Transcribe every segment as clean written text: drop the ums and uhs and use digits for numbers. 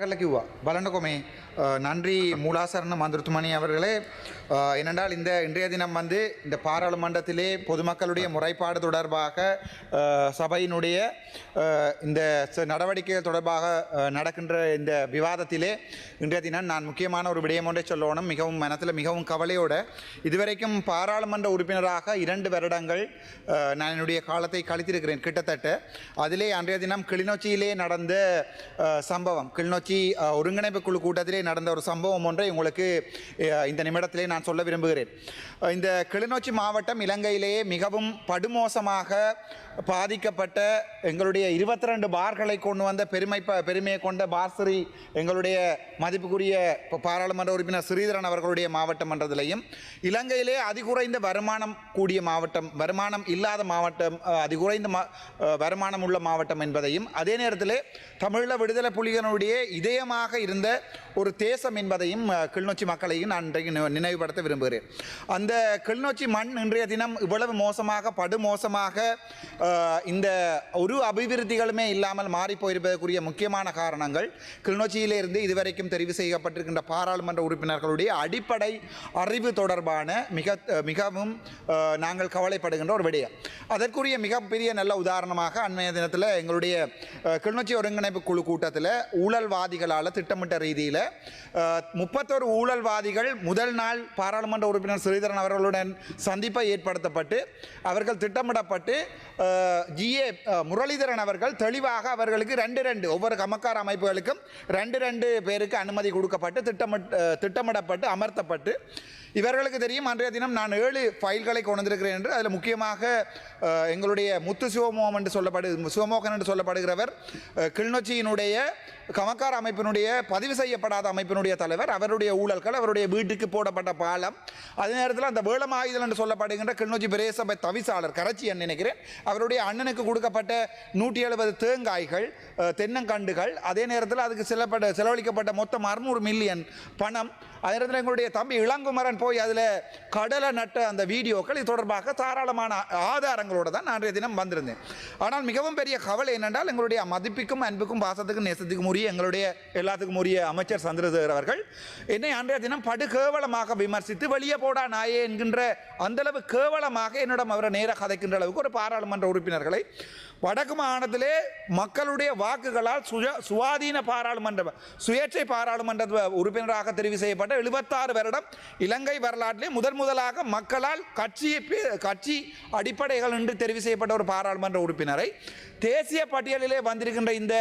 கிவா பலண்டகோமே நன்றி மூலாசரண மந்திரத்துமணி அவர்களே. ஏனென்றால் இன்றைய தினம் இந்த பாராளுமன்றத்திலே பொதுமக்களுடைய முறைப்பாடு தொடர்பாக சபையினுடைய இந்த நடவடிக்கைகள் தொடர்பாக நடக்கின்ற இந்த விவாதத்திலே இன்றைய தினம் நான் முக்கியமான ஒரு விடயம் ஒன்றை சொல்லணும். மனத்தில் மிகவும் கவலையோடு இதுவரைக்கும் பாராளுமன்ற உறுப்பினராக 2 வருடங்கள் நான் என்னுடைய காலத்தை கழித்திருக்கிறேன் கிட்டத்தட்ட. அதிலே அன்றைய தினம் கிளிநொச்சியிலே நடந்த சம்பவம், கிளிநொச்சி ஒருங்கிணைப்பு குழு கூட்டத்திலே நடந்த ஒரு சம்பவம் ஒன்றை உங்களுக்கு இந்த நிமிடத்திலே நான் சொல்ல விரும்புகிறேன். இந்த கிளிநொச்சி மாவட்டம் இலங்கையிலேயே மிகவும் படுமோசமாக பாதிக்கப்பட்ட எங்களுடைய 22 பார்களை கொண்டு வந்த பெருமையை கொண்ட பாஸ்ரி எங்களுடைய மதிப்புக்குரிய பாராளுமன்ற உறுப்பினர் ஸ்ரீதரன் அவர்களுடைய மாவட்டம் என்றதிலையும், இலங்கையிலே அதிகுறைந்த வருமானம் கூடிய மாவட்டம், வருமானம் இல்லாத மாவட்டம், அதிகுறைந்த வருமானம் உள்ள மாவட்டம் என்பதையும், அதே நேரத்தில் தமிழீழ விடுதலை புலிகளுடைய இதயமாக இருந்த ஒரு தேசம் என்பதையும் கிளிநொச்சி மக்களையும் நான் இன்றைக்கு நினைவுபடுத்த விரும்புகிறேன். அந்த கிளிநொச்சி மண் இன்றைய தினம் இவ்வளவு மோசமாக படுமோசமாக இந்த ஒரு அபிவிருத்திகளுமே இல்லாமல் மாறி போயிருப்பதற்குரிய முக்கியமான காரணங்கள் கிளிநொச்சியிலிருந்து இதுவரைக்கும் தெரிவு செய்யப்பட்டிருக்கின்ற பாராளுமன்ற உறுப்பினர்களுடைய அடிப்படை அறிவு தொடர்பான மிகவும் நாங்கள் கவலைப்படுகின்ற ஒரு விடயம். அதற்குரிய மிகப்பெரிய நல்ல உதாரணமாக அண்மைய தினத்தில் எங்களுடைய கிளிநொச்சி ஒருங்கிணைப்பு குழு கூட்டத்தில் ஊழல்வாதிகளால் திட்டமிட்ட ரீதியில் 31 ஊழல்வாதிகள் முதல் நாள் பாராளுமன்ற உறுப்பினர் ஸ்ரீதரன் அவர்களுடன் சந்திப்பை ஏற்படுத்தப்பட்டு அவர்கள் திட்டமிடப்பட்டு ஜிஏ முரளிதரன் அவர்கள் தெளிவாக அவர்களுக்கு 2 ஒவ்வொரு கமக்கார அமைப்புகளுக்கும் 2 பேருக்கு அனுமதி கொடுக்கப்பட்டு திட்டமிடப்பட்டு அமர்த்தப்பட்டு, இவர்களுக்கு தெரியும் அன்றைய தினம் நான் 7 ஃபைல்களை கொண்டிருக்கிறேன் என்று. அதில் முக்கியமாக எங்களுடைய முத்து சிவமோகன் என்று சொல்லப்படுகிறவர் கிளிநொச்சியினுடைய கமக்கார அமைப்பினுடைய பதிவு செய்யப்படாத அமைப்பினுடைய தலைவர், அவருடைய ஊழல்கள், அவருடைய வீட்டுக்கு போடப்பட்ட பாலம், அதே நேரத்தில் அந்த வேளமாயுதல் என்று சொல்லப்படுகின்ற கிளிநொச்சி பிரதேச தவிசாளர் கரச்சி நினைக்கிறேன், அவருடைய அண்ணனுக்கு கொடுக்கப்பட்ட 170 தேங்காய்கள், தென்னங்கண்டுகள், அதே நேரத்தில் அதுக்கு செலவழிக்கப்பட்ட மொத்தம் 600 மில்லியன் பணம், அதே நேரத்தில் எங்களுடைய தம்பி இளங்குமரன் போய் அதில் கடலை நட்ட அந்த வீடியோக்கள், இது தொடர்பாக தாராளமான ஆதாரங்களோடு தான் நான் அன்றைய தினம் வந்திருந்தேன். ஆனால் மிகவும் பெரிய கவலை என்னென்றால் எங்களுடைய மதிப்புக்கும் அன்புக்கும் பாசத்துக்கும் நேசத்துக்கும் உரிய எங்களுடைய எல்லாத்துக்கும் உரிய அமைச்சர் சந்திரசேகர் அவர்கள் என்னை அன்றைய தினம் படுகேவலமாக விமர்சித்து வெளியே போடா நாயே என்கின்ற அந்தளவு கேவலமாக என்னிடம் அவரை நேர கதைக்கின்ற அளவுக்கு ஒரு பாராளுமன்ற உறுப்பினர்களை வடக்கு மாகாணத்திலே மக்களுடைய வாக்குகளால் சுயாதீன பாராளுமன்ற சுயேட்சை பாராளுமன்ற உறுப்பினராக தெரிவு செய்யப்பட்ட 76 வருடம் இலங்கை வரலாற்றிலே முதலாக மக்களால் கட்சி அடிப்படைகள் என்று தெரிவு செய்யப்பட்ட ஒரு பாராளுமன்ற உறுப்பினரை தேசிய பட்டியலிலே வந்திருக்கின்ற இந்த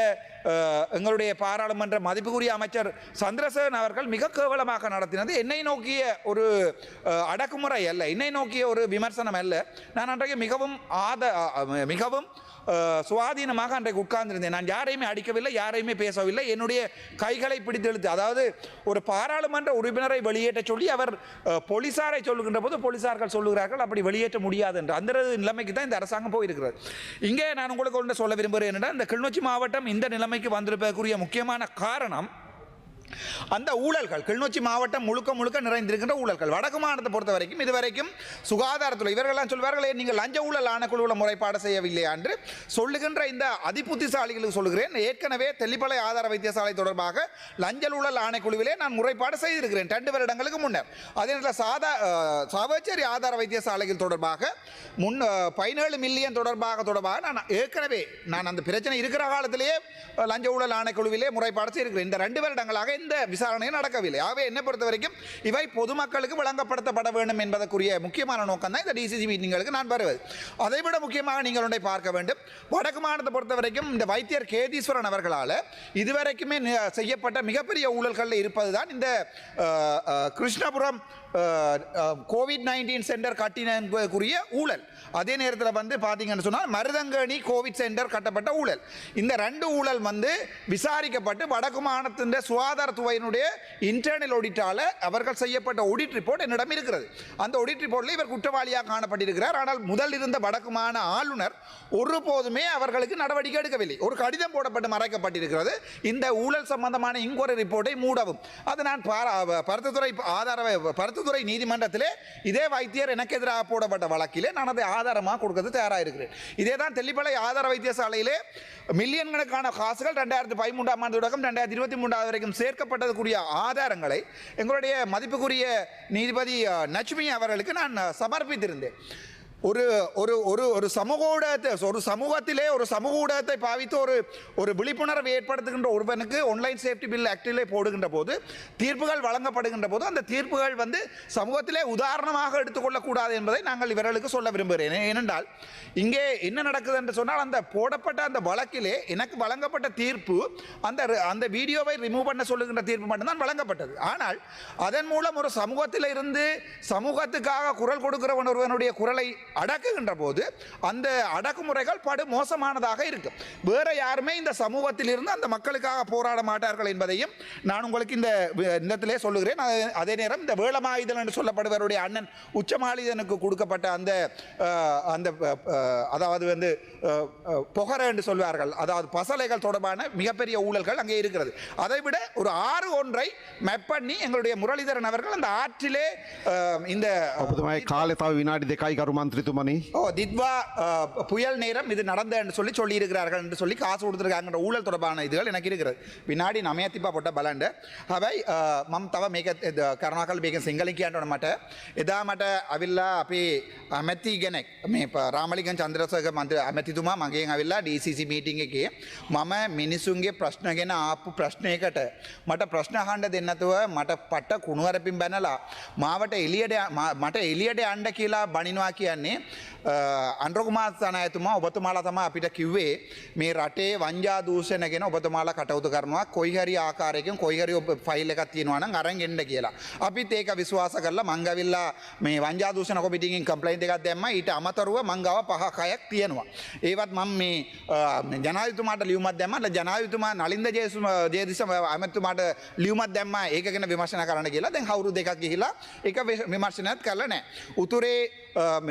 எங்களுடைய பாராளுமன்ற மதிப்புக்குரிய அமைச்சர் சந்திரசேகரன் அவர்கள் மிக கேவலமாக நடத்தினது என்னை நோக்கிய ஒரு அடக்குமுறை அல்ல, என்னை நோக்கிய ஒரு விமர்சனம் அல்ல. நான் அன்றைக்கு மிகவும் சுவாதீனமாக அன்றைக்கு உட்கார்ந்திருந்தேன். நான் யாரையுமே அடிக்கவில்லை, யாரையுமே பேசவில்லை. என்னுடைய கைகளை பிடித்து இழுத்து, அதாவது ஒரு பாராளுமன்ற உறுப்பினரை வெளியேற்ற சொல்லி அவர் போலீசாரை சொல்லுகின்ற போது போலீசார்கள் சொல்லுகிறார்கள் அப்படி வெளியேற்ற முடியாது என்று. அந்த நிலைமைக்கு தான் இந்த அரசாங்கம் போயிருக்கிறது. இங்கே நான் உங்களுக்கு ஒன்று சொல்ல விரும்புகிறேன் என்றால், இந்த கிளிநொச்சி மாவட்டம் இந்த நிலைமைக்கு வந்திருப்பதற்குரிய முக்கியமான காரணம் அந்த ஊழல்கள். கிளிநொச்சி மாவட்டம் முழுக்க நிறைந்திருக்கின்ற ஊழல்கள். வடக்கு மாவட்டத்தை பொறுத்த வரைக்கும் இதுவரைக்கும் சுகாதாரத்துறை இவர்கள்லாம் சொல்வார்களே, நீங்கள் லஞ்ச ஊழல் ஆணைக்குழுவில் முறைப்பாடு செய்யவில்லையா என்று சொல்லுகின்ற இந்த அதிபுத்திசாலிகளுக்கு சொல்லுகிறேன். ஏற்கனவே தெல்லிப்பளை ஆதார வைத்தியசாலை தொடர்பாக லஞ்ச ஊழல் ஆணைக்குழுவிலே நான் முறைப்பாடு செய்திருக்கிறேன் 2 வருடங்களுக்கு முன்னர். அதே நேரத்தில் சாவச்சேரி ஆதார வைத்தியசாலைகள் தொடர்பாக 17 மில்லியன் தொடர்பாக நான் ஏற்கனவே அந்த பிரச்சனை இருக்கிற காலத்திலேயே லஞ்ச ஊழல் ஆணைக்குழுவிலே முறைப்பாடு செய்திருக்கிறேன். இந்த 2 வருடங்களாக இந்த விசாரணை நடக்கவில்லை. ஆகவே என்னை பொறுத்த வரைக்கும் இவை பொதுமக்களுக்கு வழங்கப்படுத்தப்பட வேண்டும் என்பதற்குரிய முக்கியமான நோக்கம் தான் இந்த டிசிசி மீட்டிங்களுக்கு நான் வருவது. அதைவிட முக்கியமாக நீங்கள் ஒன்றை பார்க்க வேண்டும். வடக்கு மாநிலத்தை பொறுத்த வரைக்கும் இந்த வைத்தியர் கேதீஸ்வரன் அவர்களால் இதுவரைக்குமே செய்யப்பட்ட மிகப்பெரிய ஊழல்களில் இருப்பது தான் இந்த கிருஷ்ணபுரம் COVID-19 சென்டர் கட்டினக்குரிய ஊழல். அதே நேரத்தில் பார்த்தீங்கன்னு சொன்னால் மருதங்கணி கோவிட் சென்டர் கட்டப்பட்ட ஊழல். இந்த 2 ஊழல் விசாரிக்கப்பட்டு வடக்கு மாநிலத்தின் சுகாதார சுகாதாரத்துறையினுடைய இன்டர்னல் ஆடிட்டால அவர்கள் செய்யப்பட்ட ஆடிட் ரிப்போர்ட் என்னிடம் இருக்கிறது. அந்த ஆடிட் ரிப்போர்ட்டில் இவர் குற்றவாளியாக காணப்பட்டிருக்கிறார். ஆனால் முதல் இருந்த வடக்குமான ஆளுநர் ஒருபோதுமே அவர்களுக்கு நடவடிக்கை எடுக்கவில்லை. ஒரு கடிதம் போடப்பட்டு மறைக்கப்பட்டிருக்கிறது இந்த ஊழல் சம்பந்தமான இன்கொயரி ரிப்போர்ட்டை மூடவும். அது நான் பருத்தித்துறை நீதிமன்றத்திலே இதே வைத்தியர் எனக்கு எதிராக போடப்பட்ட வழக்கிலே நான் அதை ஆதாரமாக கொடுக்கிறது தயாராக இருக்கிறேன். இதே தான் தெல்லிப்பளை ஆதார வைத்தியசாலையிலே மில்லியன் கணக்கான காசுகள் 2013ஆம் ஆண்டு தொடக்கம் 2023 வரைக்கும் சேர்க்கப்பட்டதுக்குரிய ஆதாரங்களை எங்களுடைய மதிப்புக்குரிய நீதிபதி நச்மி அவர்களுக்கு நான் சமர்ப்பித்திருந்தேன். ஒரு ஒரு ஒரு ஒரு சமூகத்திலே ஒரு சமூக ஊடகத்தை பாவித்து ஒரு விழிப்புணர்வை ஏற்படுத்துகின்ற ஒருவனுக்கு ஆன்லைன் சேஃப்டி பில் ஆக்டிலே போடுகின்ற போது தீர்ப்புகள் வழங்கப்படுகின்ற போது அந்த தீர்ப்புகள் சமூகத்திலே உதாரணமாக எடுத்துக்கொள்ளக்கூடாது என்பதை நாங்கள் இவர்களுக்கு சொல்ல விரும்புகிறேன். ஏனென்றால் இங்கே என்ன நடக்குது என்று சொன்னால் அந்த போடப்பட்ட அந்த வழக்கிலே எனக்கு வழங்கப்பட்ட தீர்ப்பு அந்த வீடியோவை ரிமூவ் பண்ண சொல்லுகின்ற தீர்ப்பு மட்டும்தான் வழங்கப்பட்டது. ஆனால் அதன் மூலம் ஒரு சமூகத்தில் இருந்து சமூகத்துக்காக குரல் கொடுக்கிறவன் ஒருவனுடைய குரலை அடக்குகின்ற போது அந்த அடக்குமுறைகள் படு மோசமானதாக இருக்கும். வேற யாருமே இந்த சமூகத்தில் இருந்து அந்த மக்களுக்காக போராட மாட்டார்கள் என்பதையும் நான் உங்களுக்கு இந்த இடத்திலே சொல்லுகிறேன். அதே நேரம் இந்த வேளமாயுதன் என்று சொல்லப்படுவருடைய அண்ணன் உச்சமாளிதனுக்கு கொடுக்கப்பட்ட அந்த அதாவது புகர என்று சொல்வார்கள், அதாவது பசலைகள் தொடர்பான மிகப்பெரிய ஊழல்கள் அங்கே இருக்கிறது. அதை விட ஒரு 6 மேப் பண்ணி எங்களுடைய முரளிதரன் அவர்கள் அந்த ஆற்றிலே இந்த தித்வா புயல் நேரம் இது நடந்த என்று சொல்லி இருக்கிறார்கள் என்று சொல்லி காசு கொடுத்துருக்காங்க ஊழல் தொடர்பான இதுகள் எனக்கு இருக்கிறது. வினாடி නමයතිපා පොට බලන්න. හැබැයි මම තව මේක කරුණාකරලා මේක සිංහලෙන් කියන්න ඕන මට. එදා මට අවිල්ලා අපේ ඇමති කෙනෙක් මේ රාමලිංගන් චන්ද්‍රසේකර මන්ත්‍රී ඇමතිතුමා මගෙන් අවිල්ලා DCC මීටින් එකේ මම මිනිසුන්ගේ ප්‍රශ්න ගැන ආපු ප්‍රශ්නයකට මට ප්‍රශ්න අහන්න දෙන්න නැතුව මට පට කුණුවරපින් බැනලා මට එළියට යන්න කියලා බනිනවා කියන්නේ අනුර කුමාර සනායතුමා ඔබතුමාලා තමයි අපිට කිව්වේ මේ රටේ වංජා දූෂණ ගැන ඔබතුමාලා කටයුතු කරනවා කොයි හරි ආකාරයකින් කොයි හරි ෆයිල් එකක් තියෙනවා නම් අරන් එන්න කියලා. අපිත් ඒක විශ්වාස කරලා මං ගවිලා මේ වංජා දූෂණ කොමිටියකින් කම්ප්ලයින්ට් එකක් දැම්මා. ඊට අමතරව මං ගාව 5-6ක් තියෙනවා. ඒවත් මම මේ ජනාධිපතිතුමාට ලියුමක් දැම්මා. ජනාධිපතිතුමා නලින්ද ජයදිස ඇමතිතුමාට ලියුමක් දැම්මා ඒක ගැන විමර්ශන කරන්න කියලා. දැන් අවුරුදු 2ක් ගිහිලා ඒක විමර්ශනයක් කරලා නැහැ. උතුරේ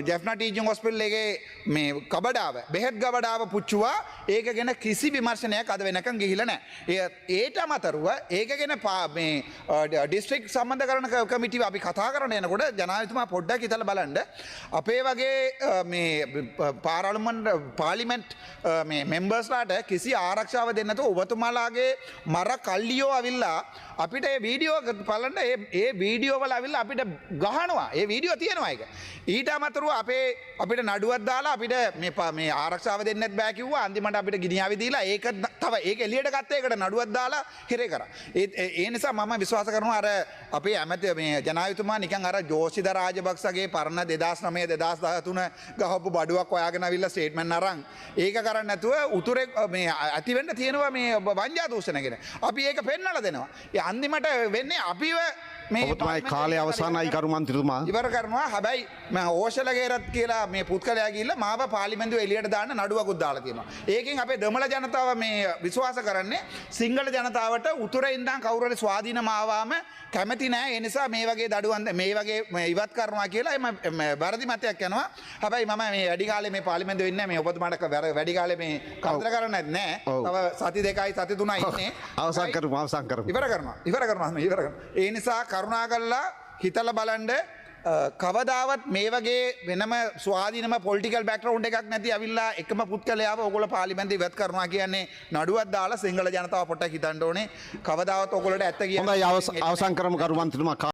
ජෙෆ්නා ටීචින් හොස්පිටල් එකේ මේ කබඩාව බෙහෙත් ගබඩාව පුච්චුවා ඒක ගැන කිසි විමර්ශනයක් අද වෙනකන් ගිහිලා නැහැ. ඒට අමතරව ඒක ගැන මේ ඩිස්ට්‍රික්ට් සම්බන්ධකරණ කමිටුව අපි කතා කරන යනකොට ජනාධිපතිතුමා පොඩ්ඩක් හිතලා බලන්න අපේ වගේ මේ පාර්ලිමේන්ත් මේ මෙම්බර්ස්ලාට කිසි ආරක්ෂාව දෙන්නේ නැතුව ඔබතුමාලාගේ මර කල්ලියෝ අවිල්ලා අපිට ඒ වීඩියෝ බලන්න ඒ වීඩියෝ වල අවිල්ලා අපිට ගහනවා. ඒ වීඩියෝ තියෙනවා ඒක. ඊට අමතරව අපිට නඩුවක් දාලා අපිට මේ ආරක්ෂාව දෙන්න නැත් බෑ කිව්වා. අන්තිමට අපිට ගිනියාවි දීලා ඒක තව ඒක එළියට ගත්ත එකට නඩුවක් දාලා හිරේ කරා. ඒ නිසා මම විශ්වාස කරනවා අර අපේ ඇමති මේ ජනාධිපතිතුමා නිකන් අර ජෝසිද රාජපක්ෂගේ පරණ 2009 2013 ගහපු බඩුවක් හොයාගෙන අවිල්ලා ස්ටේට්මන්ට් අරන් ඒක කරන්නේ නැතුව උතුරේ මේ ඇති වෙන්න තියෙනවා මේ වංජා දූෂණ ගැන. අපි ඒක පෙන්නලා දෙනවා. ඒ අන්තිමට වෙන්නේ අපිව ඔබතුමායි කාලය අවසානයි කරු මන්ත්‍රීතුමා ඉවර කරනවා. හැබැයි මම ඕෂලගේරත් කියලා මේ පුත්කලයා ගිහිල්ලා මාව පාර්ලිමේන්තුවේ එළියට දාන්න නඩුවකුත් දාලා තියෙනවා. ඒකෙන් අපේ දෙමළ ජනතාව මේ විශ්වාස කරන්නේ සිංහල ජනතාවට උතුරේ ඉඳන් කවුරු හරි ස්වාධීනම ආවම කැමති නැහැ. ඒ නිසා මේ වගේ දඩුවම් මේ වගේ ඉවත් කරනවා කියලා එම වැරදි මතයක් යනවා. හැබැයි මම මේ වැඩි කාලේ මේ පාර්ලිමේන්තුවේ ඉන්නේ මේ ඔබතුමාට වැඩි කාලේ මේ කරදර කරන්නේ නැහැ. තව සති 2යි සති 3යි ඉන්නේ. අවසන් කරමු. ඉවර කරනවා. ඒ නිසා කරුණා කරලා හිතලා බලන්න කවදාවත් මේ වගේ වෙනම ස්වාධීනම පොලිටිකල් බෑක්ග්‍රවුන්ඩ් එකක් නැති අවිල්ලා එකම පුත්කලයාව ඕගොල්ලෝ පාර්ලිමේන්තුවේ ඉවත් කරනවා කියන්නේ නඩුවක් දාලා සිංහල ජනතාව පොට්ටක් හිතන්න ඕනේ. කවදාවත් ඕගොල්ලෝට ඇත්ත කියන්නේ හොඳයි අවසන් කරමු කරු මන්ත්‍රීතුමා